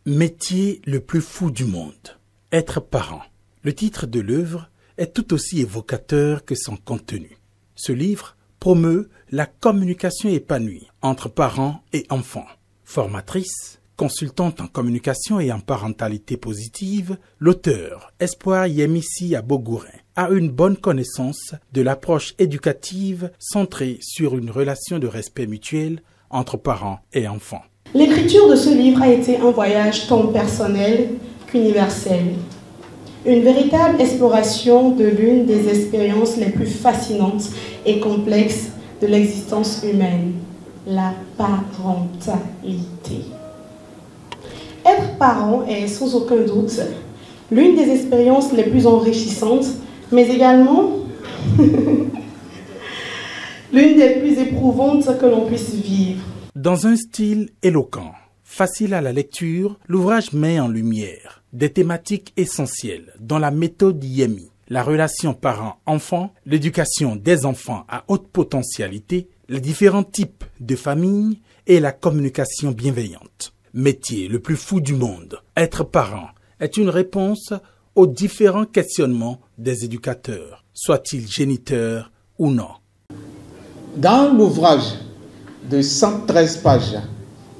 Métier le plus fou du monde. Être parent. Le titre de l'œuvre est tout aussi évocateur que son contenu. Ce livre promeut la communication épanouie entre parents et enfants. Formatrice, consultante en communication et en parentalité positive, l'auteur Espoir Yemisi Abogourin a une bonne connaissance de l'approche éducative centrée sur une relation de respect mutuel entre parents et enfants. L'écriture de ce livre a été un voyage tant personnel qu'universel. Une véritable exploration de l'une des expériences les plus fascinantes et complexes de l'existence humaine, la parentalité. Être parent est sans aucun doute l'une des expériences les plus enrichissantes, mais également l'une des plus éprouvantes que l'on puisse vivre. Dans un style éloquent, facile à la lecture, l'ouvrage met en lumière des thématiques essentielles dont la méthode Yemi, la relation parent-enfant, l'éducation des enfants à haute potentialité, les différents types de familles et la communication bienveillante. Métier le plus fou du monde, être parent est une réponse aux différents questionnements des éducateurs, soient-ils géniteurs ou non. Dans l'ouvrage de 113 pages,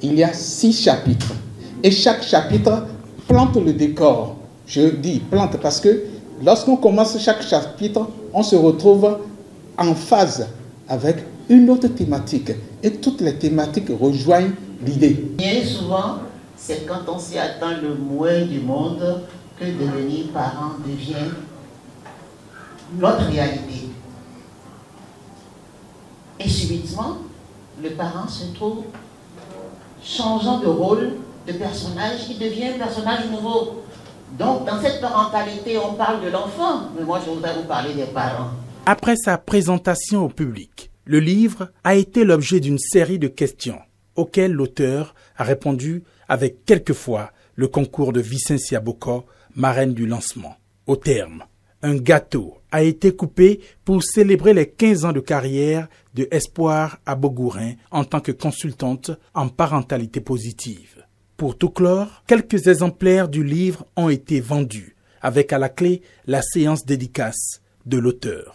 il y a 6 chapitres. Et chaque chapitre plante le décor. Je dis plante parce que lorsqu'on commence chaque chapitre, on se retrouve en phase avec une autre thématique. Et toutes les thématiques rejoignent l'idée. Bien souvent, c'est quand on s'y attend le moins du monde que devenir parent devient notre réalité. Et subitement, le parent se trouve changeant de rôle, de personnage, il devient un personnage nouveau. Donc, dans cette parentalité, on parle de l'enfant, mais moi, je voudrais vous parler des parents. Après sa présentation au public, le livre a été l'objet d'une série de questions auxquelles l'auteur a répondu avec quelquefois le concours de Vicentia Boko, marraine du lancement. Au terme, un gâteau a été coupé pour célébrer les 15 ans de carrière de Espoir Abogourin en tant que consultante en parentalité positive. Pour tout clore, quelques exemplaires du livre ont été vendus, avec à la clé la séance dédicace de l'auteur.